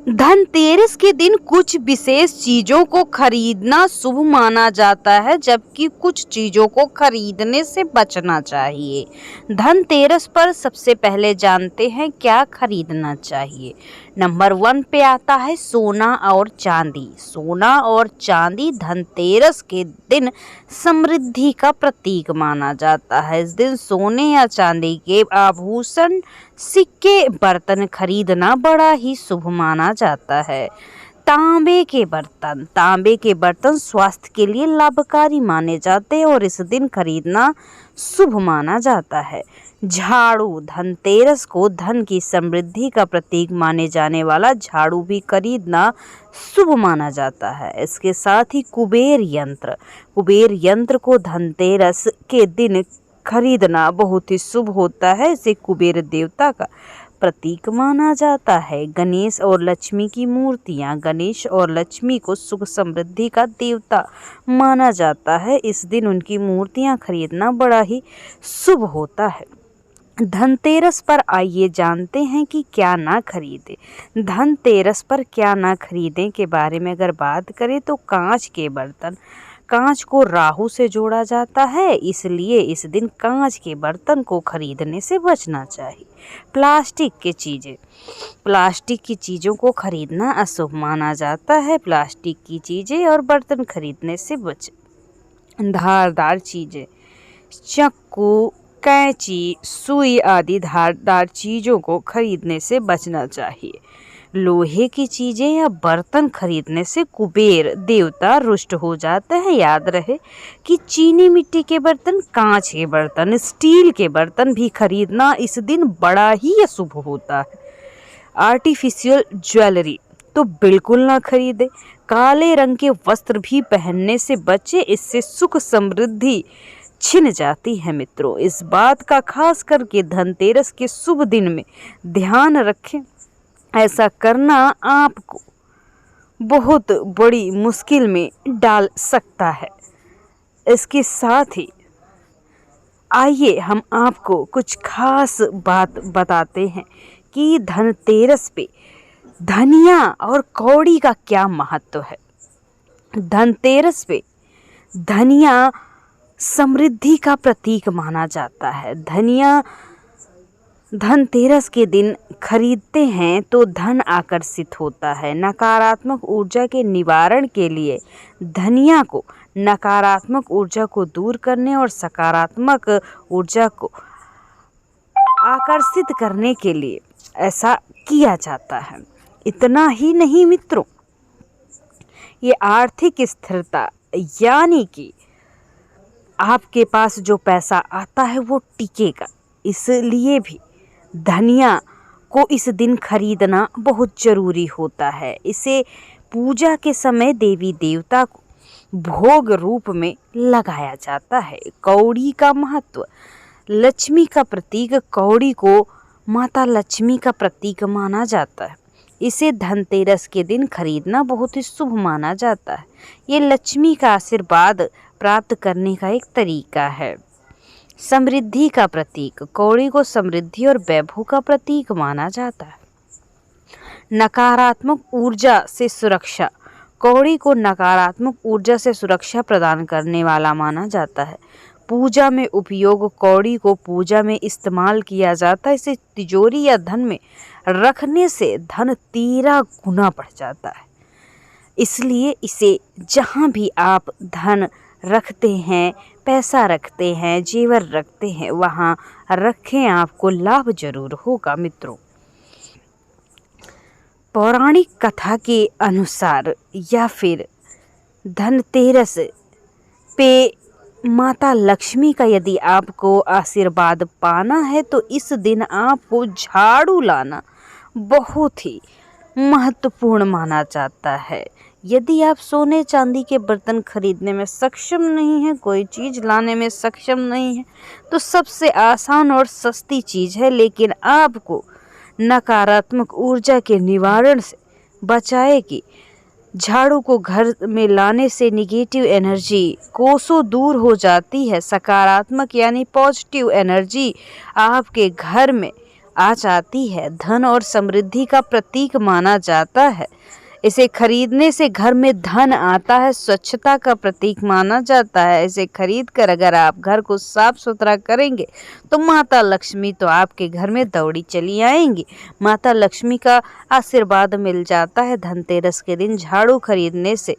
धनतेरस के दिन कुछ विशेष चीजों को खरीदना शुभ माना जाता है, जबकि कुछ चीजों को खरीदने से बचना चाहिए। धनतेरस पर सबसे पहले जानते हैं क्या खरीदना चाहिए। नंबर 1 पे आता है सोना और चांदी। सोना और चांदी धनतेरस के दिन समृद्धि का प्रतीक माना जाता है। इस दिन सोने या चांदी के आभूषण, सिक्के, बर्तन खरीदना बड़ा ही शुभ माना जाता है। तांबे के बर्तन स्वास्थ्य के लिए लाभकारी माने जाते हैं और इस दिन खरीदना शुभ माना जाता है। झाड़ू, धनतेरस को धन की समृद्धि का प्रतीक माने जाने वाला झाड़ू भी खरीदना शुभ माना जाता है। इसके साथ ही कुबेर यंत्र को धनतेरस के दिन खरीदना बहुत ही शुभ होता है। इसे कुबेर देवता का प्रतीक माना जाता है। गणेश और लक्ष्मी की मूर्तियां, गणेश और लक्ष्मी को सुख समृद्धि का देवता माना जाता है। इस दिन उनकी मूर्तियां खरीदना बड़ा ही शुभ होता है। धनतेरस पर आइए जानते हैं कि क्या ना खरीदें। धनतेरस पर क्या ना खरीदें के बारे में अगर बात करें तो कांच के बर्तन। कांच को राहु से जोड़ा जाता है, इसलिए इस दिन कांच के बर्तन को खरीदने से बचना चाहिए। प्लास्टिक की चीज़ों को खरीदना अशुभ माना जाता है। प्लास्टिक की चीज़ें और बर्तन खरीदने से बचें। धारदार चीज़ें, चाकू, कैंची, सुई आदि धारदार चीज़ों को खरीदने से बचना चाहिए। लोहे की चीज़ें या बर्तन खरीदने से कुबेर देवता रुष्ट हो जाते हैं। याद रहे कि चीनी मिट्टी के बर्तन, कांच के बर्तन, स्टील के बर्तन भी खरीदना इस दिन बड़ा ही अशुभ होता है। आर्टिफिशियल ज्वेलरी तो बिल्कुल ना खरीदे। काले रंग के वस्त्र भी पहनने से बचे, इससे सुख समृद्धि छिन जाती है। मित्रों, इस बात का खास करके धनतेरस के शुभ दिन में ध्यान रखें। ऐसा करना आपको बहुत बड़ी मुश्किल में डाल सकता है। इसके साथ ही आइए हम आपको कुछ खास बात बताते हैं कि धनतेरस पे धनिया और कौड़ी का क्या महत्व है। धनतेरस पे धनिया समृद्धि का प्रतीक माना जाता है। धनिया धनतेरस के दिन खरीदते हैं तो धन आकर्षित होता है। नकारात्मक ऊर्जा के निवारण के लिए धनिया को नकारात्मक ऊर्जा को दूर करने और सकारात्मक ऊर्जा को आकर्षित करने के लिए ऐसा किया जाता है। इतना ही नहीं मित्रों, ये आर्थिक स्थिरता यानी कि आपके पास जो पैसा आता है वो टिकेगा, इसलिए भी धनिया को इस दिन खरीदना बहुत ज़रूरी होता है। इसे पूजा के समय देवी देवता को भोग रूप में लगाया जाता है। कौड़ी का महत्व, लक्ष्मी का प्रतीक कौड़ी को माता लक्ष्मी का प्रतीक माना जाता है। इसे धनतेरस के दिन खरीदना बहुत ही शुभ माना जाता है। ये लक्ष्मी का आशीर्वाद प्राप्त करने का एक तरीका है। समृद्धि का प्रतीक, कौड़ी को समृद्धि और वैभव का प्रतीक माना जाता है। नकारात्मक ऊर्जा से सुरक्षा, कौड़ी को नकारात्मक ऊर्जा से सुरक्षा प्रदान करने वाला माना जाता है। पूजा में उपयोग, कौड़ी को पूजा में इस्तेमाल किया जाता है। इसे तिजोरी या धन में रखने से धन 13 गुना बढ़ जाता है। इसलिए इसे जहाँ भी आप धन रखते हैं, पैसा रखते हैं, जेवर रखते हैं, वहाँ रखें, आपको लाभ जरूर होगा। मित्रों, पौराणिक कथा के अनुसार या फिर धनतेरस पे माता लक्ष्मी का यदि आपको आशीर्वाद पाना है तो इस दिन आपको झाड़ू लाना बहुत ही महत्वपूर्ण माना जाता है। यदि आप सोने चांदी के बर्तन खरीदने में सक्षम नहीं हैं, कोई चीज़ लाने में सक्षम नहीं है, तो सबसे आसान और सस्ती चीज़ है, लेकिन आपको नकारात्मक ऊर्जा के निवारण से बचाएगी। झाड़ू को घर में लाने से निगेटिव एनर्जी कोसों दूर हो जाती है। सकारात्मक यानी पॉजिटिव एनर्जी आपके घर में आ जाती है। धन और समृद्धि का प्रतीक माना जाता है। इसे खरीदने से घर में धन आता है। स्वच्छता का प्रतीक माना जाता है। इसे खरीद कर अगर आप घर को साफ सुथरा करेंगे तो माता लक्ष्मी तो आपके घर में दौड़ी चली आएंगी। माता लक्ष्मी का आशीर्वाद मिल जाता है। धनतेरस के दिन झाड़ू खरीदने से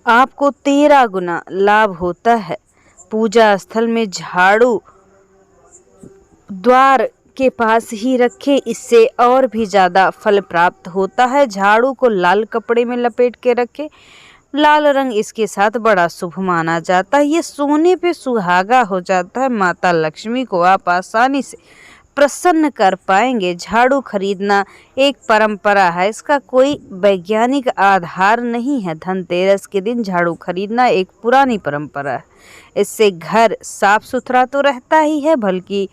आपको 13 गुना लाभ होता है। पूजा स्थल में झाड़ू द्वार के पास ही रखें, इससे और भी ज़्यादा फल प्राप्त होता है। झाड़ू को लाल कपड़े में लपेट के रखें। लाल रंग इसके साथ बड़ा शुभ माना जाता है। ये सोने पे सुहागा हो जाता है। माता लक्ष्मी को आप आसानी से प्रसन्न कर पाएंगे। झाड़ू खरीदना एक परंपरा है, इसका कोई वैज्ञानिक आधार नहीं है। धनतेरस के दिन झाड़ू खरीदना एक पुरानी परंपरा है। इससे घर साफ सुथरा तो रहता ही है, बल्कि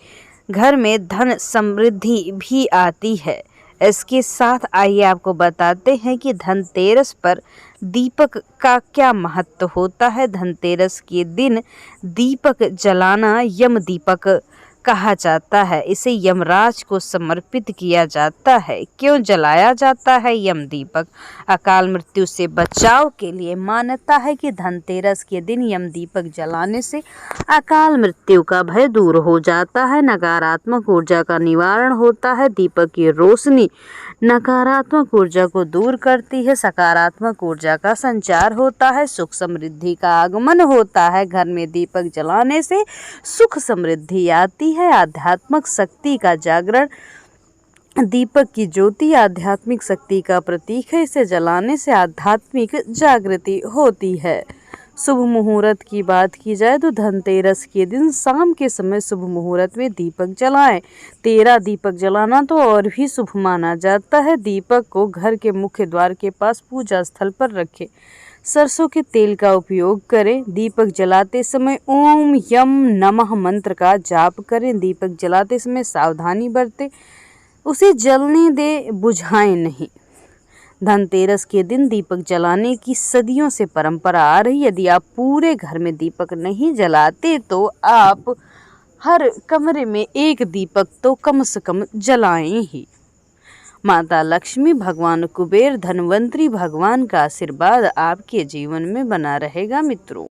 घर में धन समृद्धि भी आती है। इसके साथ आइए आपको बताते हैं कि धनतेरस पर दीपक का क्या महत्व होता है। धनतेरस के दिन दीपक जलाना यम दीपक कहा जाता है। इसे यमराज को समर्पित किया जाता है। क्यों जलाया जाता है यम दीपक? अकाल मृत्यु से बचाव के लिए मान्यता है कि धनतेरस के दिन यम दीपक जलाने से अकाल मृत्यु का भय दूर हो जाता है। नकारात्मक ऊर्जा का निवारण होता है। दीपक की रोशनी नकारात्मक ऊर्जा को दूर करती है। सकारात्मक ऊर्जा का संचार होता है। सुख समृद्धि का आगमन होता है। घर में दीपक जलाने से सुख समृद्धि आती है। आध्यात्मिक शक्ति का जागरण। दीपक की ज्योति आध्यात्मिक शक्ति का प्रतीक है। इसे जलाने से आध्यात्मिक जागृति होती है। शुभ मुहूर्त की बात की जाए तो धनतेरस के दिन शाम के समय शुभ मुहूर्त में दीपक जलाएं। 13 दीपक जलाना तो और भी शुभ माना जाता है। दीपक को घर के मुख्य द्वार के पास पूजा स्थल पर रखें। सरसों के तेल का उपयोग करें। दीपक जलाते समय ओम यम नमः मंत्र का जाप करें। दीपक जलाते समय सावधानी बरतें, उसे जलने दे, बुझाएं नहीं। धनतेरस के दिन दीपक जलाने की सदियों से परंपरा आ रही। यदि आप पूरे घर में दीपक नहीं जलाते तो आप हर कमरे में एक दीपक तो कम से कम जलाएं ही। माता लक्ष्मी, भगवान कुबेर, धनवंतरी भगवान का आशीर्वाद आपके जीवन में बना रहेगा मित्रों।